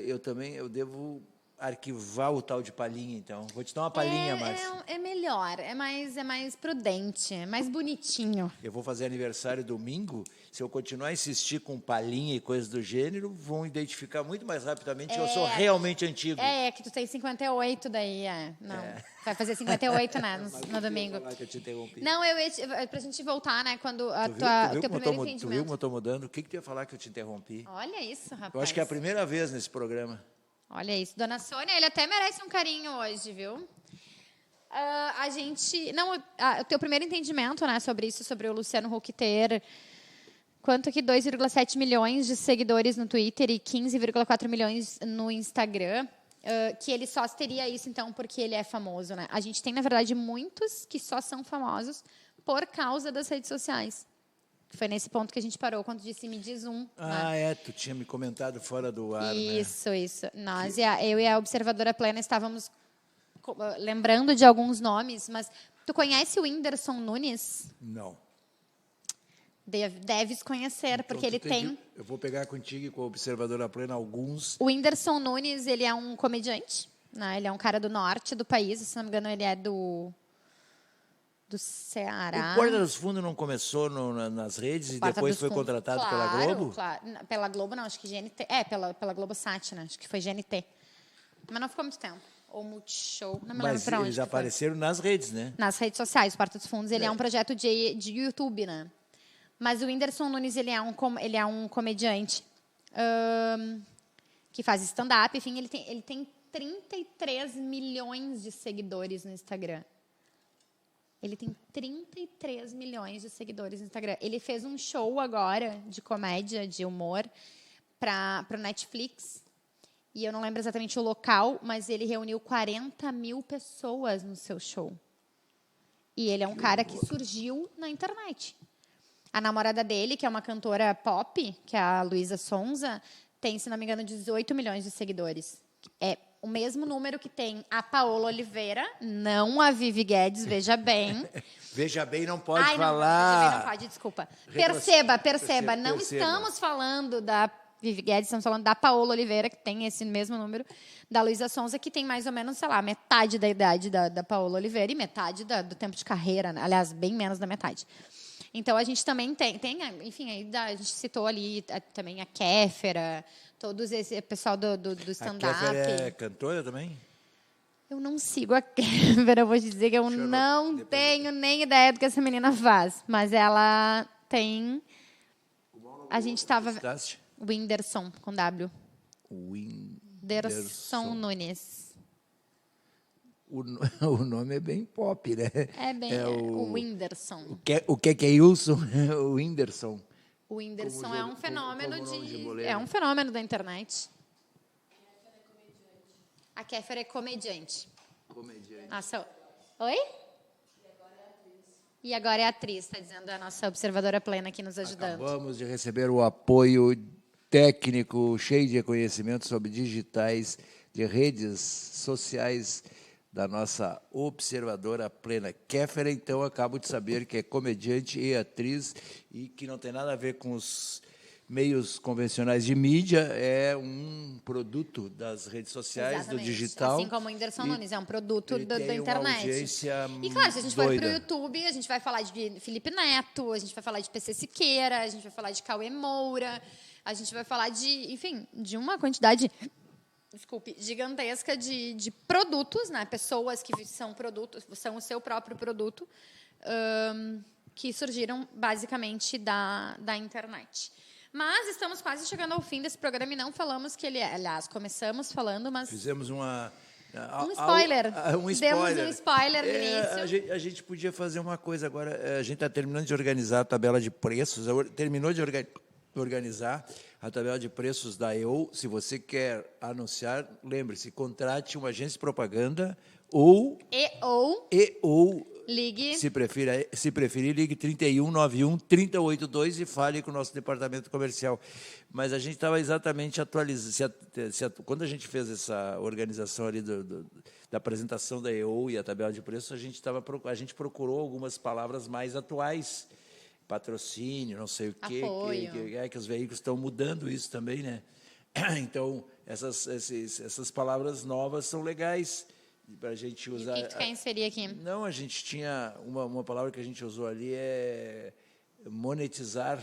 eu devo arquivar o tal de palhinha, então. Vou te dar uma palhinha, Márcia. É melhor, é mais prudente, é mais bonitinho. Eu vou fazer aniversário domingo, se eu continuar a insistir com palhinha e coisas do gênero, vão identificar muito mais rapidamente que eu sou realmente antigo. Que tu tem 58 daí, Não, vai fazer 58, né, no domingo. Que eu te interrompi. Não, pra gente voltar, né, quando o teu primeiro entendimento. Tu viu como eu estou mudando? O que tu ia falar que eu te interrompi? Olha isso, rapaz. Eu acho que é a primeira vez nesse programa. Olha isso. Dona Sônia, ele até merece um carinho hoje, viu? O teu primeiro entendimento, né, sobre isso, sobre o Luciano Huck ter quanto que 2,7 milhões de seguidores no Twitter e 15,4 milhões no Instagram, que ele só teria isso, então, porque ele é famoso, né? A gente tem, na verdade, muitos que só são famosos por causa das redes sociais. Foi nesse ponto que a gente parou, quando disse me diz um. Né? Tu tinha me comentado fora do ar, Isso. Nós, eu e a Observadora Plena estávamos lembrando de alguns nomes, mas tu conhece o Whindersson Nunes? Não. Deves conhecer, então, porque ele tem... Eu vou pegar contigo e com a Observadora Plena alguns... O Whindersson Nunes, ele é um comediante, né? Ele é um cara do norte do país, se não me engano, ele é do Ceará. O Porta dos Fundos não começou nas redes e depois foi contratado pela Globo? Claro. Pela Globo não, acho que GNT. Pela Globosat, né? Acho que foi GNT. Mas não ficou muito tempo. Ou Multishow, não me lembro pra onde. Mas eles apareceram nas redes, né? Nas redes sociais. O Porta dos Fundos, ele é um projeto de YouTube, né? Mas o Whindersson Nunes, ele é um comediante que faz stand-up. Enfim, ele tem 33 milhões de seguidores no Instagram. Ele tem 33 milhões de seguidores no Instagram. Ele fez um show agora de comédia, de humor, para o Netflix. e eu não lembro exatamente o local, mas ele reuniu 40 mil pessoas no seu show. E ele é um cara que surgiu na internet. A namorada dele, que é uma cantora pop, que é a Luísa Sonza, tem, se não me engano, 18 milhões de seguidores. É o mesmo número que tem a Paola Oliveira, não a Vivi Guedes, veja bem. Veja bem, não pode Ai, não, falar. veja bem, não pode, desculpa. Perceba. Não estamos falando da Vivi Guedes, estamos falando da Paola Oliveira, que tem esse mesmo número, da Luísa Sonza, que tem mais ou menos, sei lá, metade da idade da Paola Oliveira e metade do tempo de carreira, né? Aliás, bem menos da metade. Então, a gente também tem enfim, aí a gente citou ali também a Kéfera, todos esse pessoal do stand-up. A Kéfera é cantora também? Eu não sigo a Kéfera, eu vou te dizer que eu não tenho nem ideia do que essa menina faz. Mas ela tem... A gente estava... Whindersson, com W. Whindersson Nunes. O nome é bem pop, né? É bem o Whindersson. O que é Wilson? O Whindersson. O Whindersson é um fenômeno é um fenômeno da internet. A Kéfera é comediante. Nossa, oi? E agora é atriz, está dizendo a nossa observadora plena aqui nos ajudando. Acabamos de receber o apoio técnico, cheio de conhecimento sobre digitais, de redes sociais, da nossa observadora plena. Kéfera, então, acabo de saber que é comediante e atriz e que não tem nada a ver com os meios convencionais de mídia, é um produto das redes sociais, exatamente, do digital. Assim como o Whindersson Nunes, é um produto da internet. E claro, se a gente for para o YouTube, a gente vai falar de Felipe Neto, a gente vai falar de PC Siqueira, a gente vai falar de Cauê Moura, a gente vai falar de uma quantidade... gigantesca de produtos, né? Pessoas que são produtos, são o seu próprio produto, que surgiram basicamente da internet. Mas estamos quase chegando ao fim desse programa e não falamos que ele é. Aliás, começamos falando, mas... Fizemos um spoiler. Demos um spoiler no início. A gente podia fazer uma coisa agora. A gente está terminando de organizar a tabela de preços. Terminou de organizar a tabela de preços da EO. Se você quer anunciar, lembre-se, contrate uma agência de propaganda ou ligue. Se preferir, ligue 3191 3082 e fale com o nosso departamento comercial. Mas a gente estava exatamente atualizando. Quando a gente fez essa organização ali da apresentação da EO e a tabela de preços, a gente procurou algumas palavras mais atuais. Patrocínio, não sei o quê, que os veículos estão mudando isso também, né? Então, essas palavras novas são legais para a gente usar. E o que quer inserir aqui? Não, a gente tinha uma palavra que a gente usou ali, é monetizar.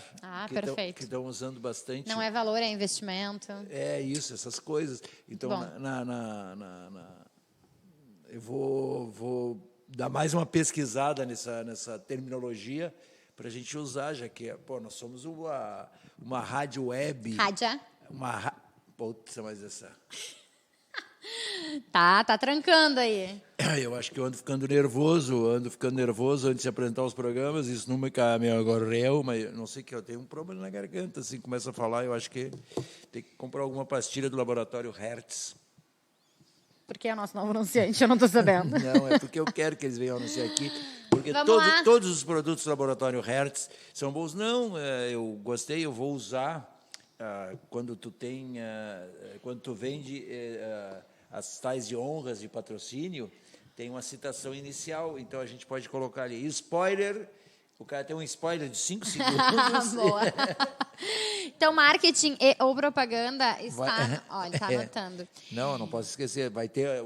Perfeito. Que estão usando bastante. Não é valor, é investimento. É isso, essas coisas. Então, eu vou dar mais uma pesquisada nessa terminologia, para a gente usar, já que nós somos uma rádio web. Putz, mas essa... Tá trancando aí. Eu acho que eu ando ficando nervoso antes de apresentar os programas, isso não me ocorreu, mas não sei que eu tenho um problema na garganta, assim, começa a falar, eu acho que tem que comprar alguma pastilha do laboratório Hertz. Porque é o nosso novo anunciante, eu não estou sabendo. Não, é porque eu quero que eles venham anunciar aqui, porque todos os produtos do laboratório Hertz são bons. Não, eu gostei, eu vou usar quando tu vende as tais de honras de patrocínio, tem uma citação inicial, então a gente pode colocar ali, spoiler, o cara tem um spoiler de 5 segundos. Boa. Então, marketing ou propaganda está... Olha, está anotando. Não posso esquecer. Vai ter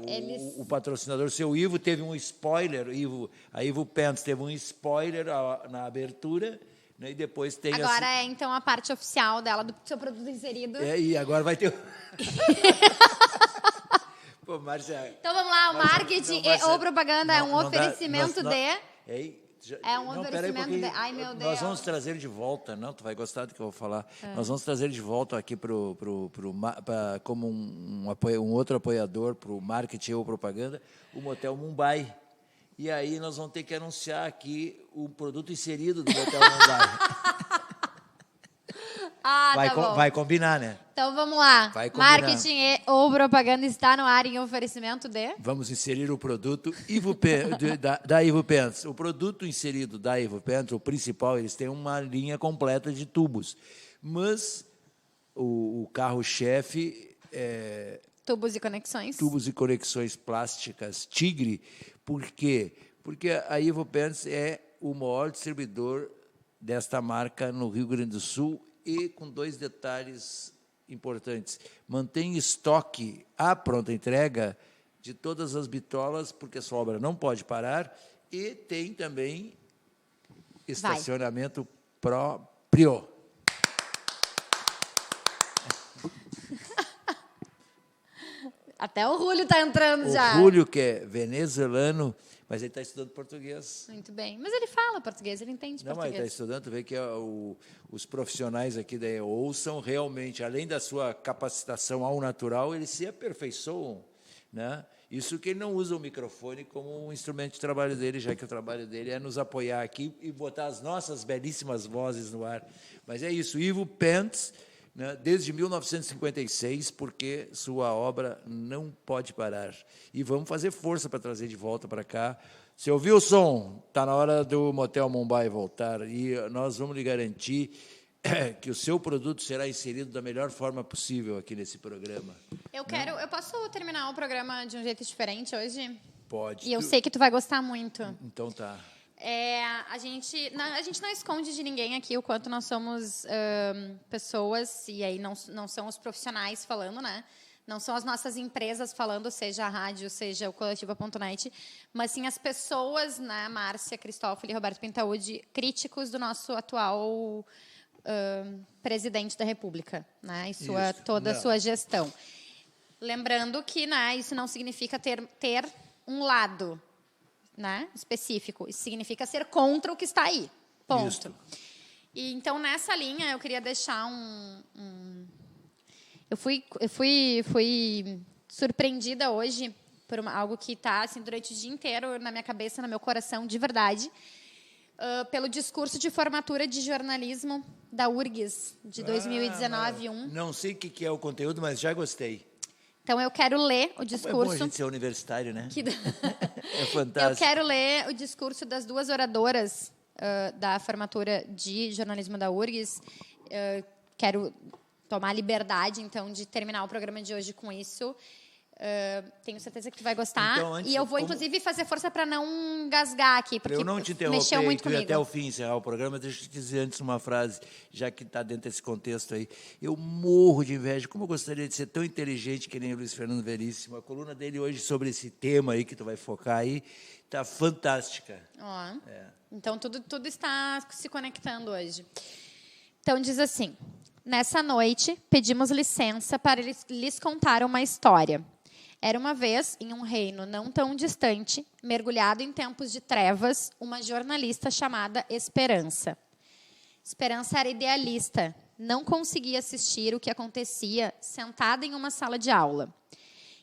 o patrocinador. Seu Ivo teve um spoiler. A Ivo Pence teve um spoiler na abertura. Né, e depois tem... Agora então, a parte oficial dela, do seu produto inserido. E agora vai ter... Pô, Márcia... Então, vamos lá. O marketing ou propaganda é um oferecimento de... É um oferecimento de... Ai, meu Deus. Nós vamos trazer de volta, tu vai gostar do que eu vou falar. Nós vamos trazer de volta aqui como um outro apoiador para o marketing ou propaganda, o Motel Mumbai. E aí nós vamos ter que anunciar aqui o produto inserido do Motel Mumbai. Vai combinar, né? Então vamos lá. Marketing ou propaganda está no ar em oferecimento de... Vamos inserir o produto da Ivo Pens. O produto inserido da Ivo Pens, o principal, eles têm uma linha completa de tubos. Mas o carro-chefe é... Tubos e conexões. Tubos e conexões plásticas Tigre. Por quê? Porque a Ivo Pens é o maior distribuidor desta marca no Rio Grande do Sul e com 2 detalhes importantes. Mantém estoque à pronta entrega de todas as bitolas, porque a sua obra não pode parar, e tem também estacionamento próprio. Até o Rúlio está entrando já. O Rúlio, que é venezuelano, mas ele está estudando português. Muito bem. Mas ele fala português, ele entende português. Não, mas ele está estudando, tu vê que os profissionais aqui da EOL são realmente, além da sua capacitação ao natural, eles se aperfeiçoam, né? Isso que ele não usa o microfone como um instrumento de trabalho dele, já que o trabalho dele é nos apoiar aqui e botar as nossas belíssimas vozes no ar. Mas é isso, Ivo Pens, né, desde 1956, porque sua obra não pode parar. E vamos fazer força para trazer de volta para cá. Você ouviu o som? Está na hora do Motel Mumbai voltar. E nós vamos lhe garantir que o seu produto será inserido da melhor forma possível aqui nesse programa. Eu posso terminar o programa de um jeito diferente hoje? Pode. E eu sei que tu vai gostar muito. Então tá. A gente não esconde de ninguém aqui o quanto nós somos pessoas, e aí não são os profissionais falando, né? Não são as nossas empresas falando, seja a rádio, seja o Coletiva.net, mas sim as pessoas, né, Márcia Cristófoli e Roberto Pintaúdi, críticos do nosso atual presidente da República, né, e toda a sua gestão. Lembrando que, né, isso não significa ter um lado, né, específico. Isso significa ser contra o que está aí. Ponto. Isso. E, então, nessa linha, eu queria deixar Eu fui surpreendida hoje por algo que está assim, durante o dia inteiro na minha cabeça, no meu coração, de verdade, pelo discurso de formatura de jornalismo da URGS, de 2019. Não sei o que é o conteúdo, mas já gostei. Então, eu quero ler o discurso... É bom a gente ser universitário, né? É fantástico. Eu quero ler o discurso das 2 oradoras da formatura de jornalismo da URGS. Quero tomar a liberdade, então, de terminar o programa de hoje com isso. Tenho certeza que tu vai gostar. Então, e eu vou, inclusive, fazer força para não engasgar aqui, porque eu não te interromper, mexeu muito comigo. Até o fim encerrar o programa, deixa eu te dizer antes uma frase, já que está dentro desse contexto aí. Eu morro de inveja, como eu gostaria de ser tão inteligente que nem o Luiz Fernando Veríssimo. A coluna dele hoje sobre esse tema aí que tu vai focar aí está fantástica. Então, tudo está se conectando hoje. Então, diz assim: nessa noite, pedimos licença para lhes contar uma história. Era uma vez, em um reino não tão distante, mergulhado em tempos de trevas, uma jornalista chamada Esperança. Esperança era idealista, não conseguia assistir o que acontecia sentada em uma sala de aula.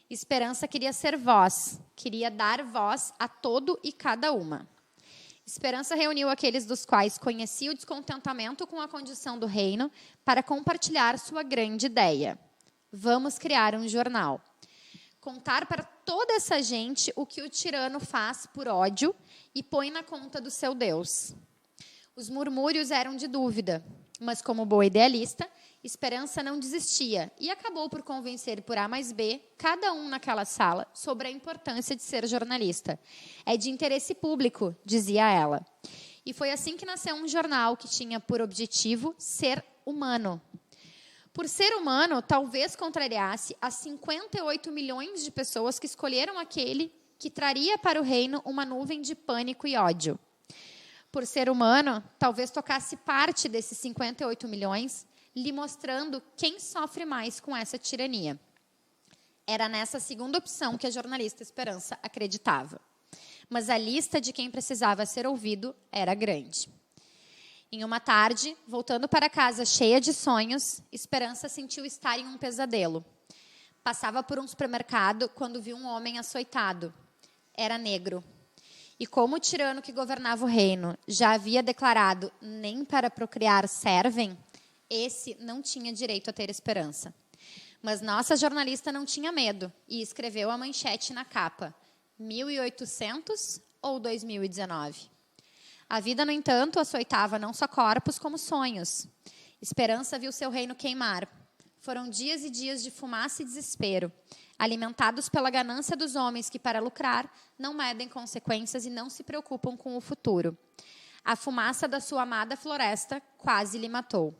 Esperança queria ser voz, queria dar voz a todo e cada uma. Esperança reuniu aqueles dos quais conhecia o descontentamento com a condição do reino para compartilhar sua grande ideia. Vamos criar um jornal. Contar para toda essa gente o que o tirano faz por ódio e põe na conta do seu Deus. Os murmúrios eram de dúvida, mas como boa idealista, Esperança não desistia e acabou por convencer por A mais B, cada um naquela sala, sobre a importância de ser jornalista. É de interesse público, dizia ela. E foi assim que nasceu um jornal que tinha por objetivo ser humano. Por ser humano, talvez contrariasse as 58 milhões de pessoas que escolheram aquele que traria para o reino uma nuvem de pânico e ódio. Por ser humano, talvez tocasse parte desses 58 milhões, lhe mostrando quem sofre mais com essa tirania. Era nessa segunda opção que a jornalista Esperança acreditava. Mas a lista de quem precisava ser ouvido era grande. Em uma tarde, voltando para casa cheia de sonhos, Esperança sentiu estar em um pesadelo. Passava por um supermercado quando viu um homem açoitado. Era negro. E como o tirano que governava o reino já havia declarado nem para procriar servem, esse não tinha direito a ter esperança. Mas nossa jornalista não tinha medo e escreveu a manchete na capa: 1800 ou 2019? A vida, no entanto, açoitava não só corpos como sonhos. Esperança viu seu reino queimar. Foram dias e dias de fumaça e desespero, alimentados pela ganância dos homens que, para lucrar, não medem consequências e não se preocupam com o futuro. A fumaça da sua amada floresta quase lhe matou.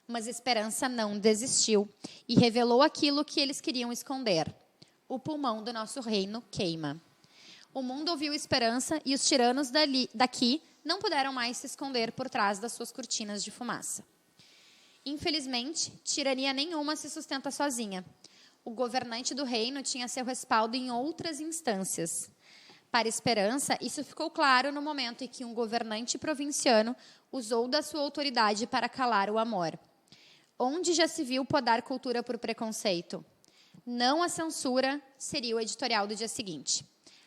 Mas Esperança não desistiu e revelou aquilo que eles queriam esconder. O pulmão do nosso reino queima. O mundo ouviu Esperança e os tiranos daqui não puderam mais se esconder por trás das suas cortinas de fumaça. Infelizmente, tirania nenhuma se sustenta sozinha. O governante do reino tinha seu respaldo em outras instâncias. Para Esperança, isso ficou claro no momento em que um governante provinciano usou da sua autoridade para calar o amor. Onde já se viu podar cultura por preconceito? Não a censura seria o editorial do dia seguinte.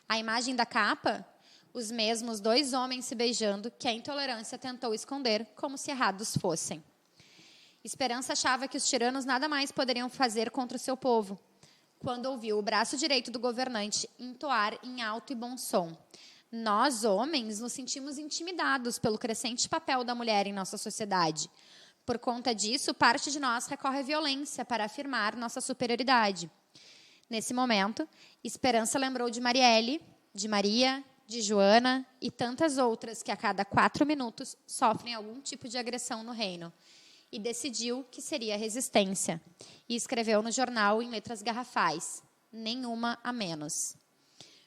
A imagem da capa, os mesmos 2 homens se beijando que a intolerância tentou esconder como se errados fossem. Esperança achava que os tiranos nada mais poderiam fazer contra o seu povo, quando ouviu o braço direito do governante entoar em alto e bom som: nós, homens, nos sentimos intimidados pelo crescente papel da mulher em nossa sociedade. Por conta disso, parte de nós recorre à violência para afirmar nossa superioridade. Nesse momento, Esperança lembrou de Marielle, de Maria, de Joana e tantas outras que a cada 4 minutos sofrem algum tipo de agressão no reino. E decidiu que seria resistência. E escreveu no jornal em letras garrafais: nenhuma a menos.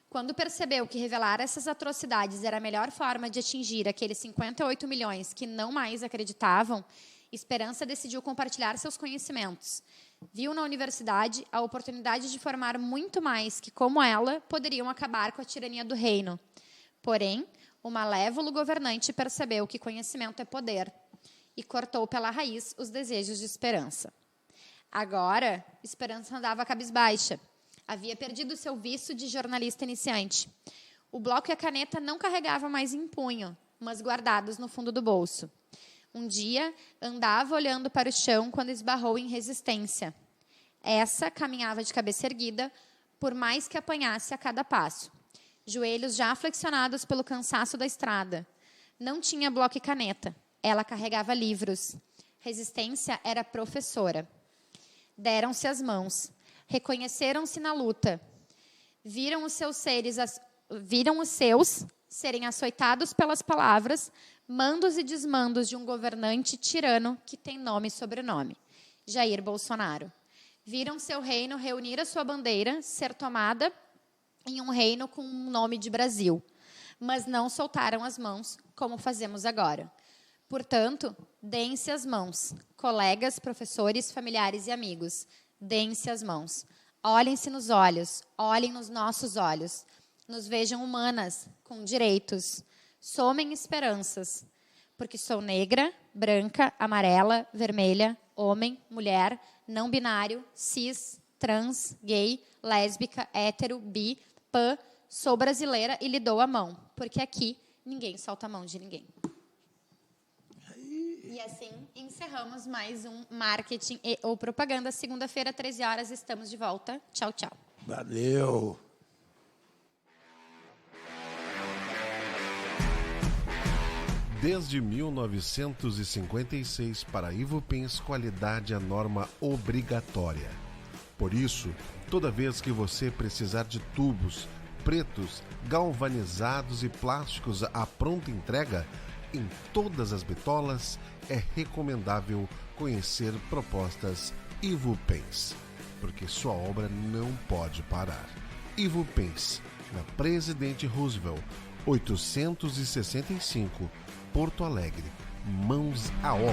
Quando percebeu que revelar essas atrocidades era a melhor forma de atingir aqueles 58 milhões que não mais acreditavam, Esperança decidiu compartilhar seus conhecimentos. Viu na universidade a oportunidade de formar muito mais que, como ela, poderiam acabar com a tirania do reino. Porém, o malévolo governante percebeu que conhecimento é poder e cortou pela raiz os desejos de Esperança. Agora, Esperança andava cabisbaixa. Havia perdido seu vício de jornalista iniciante. O bloco e a caneta não carregava mais em punho, mas guardados no fundo do bolso. Um dia, andava olhando para o chão quando esbarrou em resistência. Essa caminhava de cabeça erguida, por mais que apanhasse a cada passo. Joelhos já flexionados pelo cansaço da estrada. Não tinha bloco e caneta. Ela carregava livros. Resistência era professora. Deram-se as mãos. Reconheceram-se na luta. Viram os seus serem açoitados pelas palavras, mandos e desmandos de um governante tirano que tem nome e sobrenome: Jair Bolsonaro. Viram seu reino reunir a sua bandeira, ser tomada em um reino com um nome de Brasil. Mas não soltaram as mãos, como fazemos agora. Portanto, deem-se as mãos, colegas, professores, familiares e amigos. Deem-se as mãos. Olhem-se nos olhos, olhem nos nossos olhos. Nos vejam humanas, com direitos. Somem esperanças. Porque sou negra, branca, amarela, vermelha, homem, mulher, não binário, cis, trans, gay, lésbica, hétero, bi, pan, sou brasileira e lhe dou a mão. Porque aqui ninguém solta a mão de ninguém. E assim encerramos mais um Marketing ou Propaganda. Segunda-feira, 13 horas, estamos de volta. Tchau, tchau. Valeu! Desde 1956, para Ivo Pens, qualidade é norma obrigatória. Por isso, toda vez que você precisar de tubos pretos, galvanizados e plásticos à pronta entrega, em todas as bitolas, é recomendável conhecer propostas Ivo Pens, porque sua obra não pode parar. Ivo Pens, na Presidente Roosevelt, 865, Porto Alegre. Mãos à obra.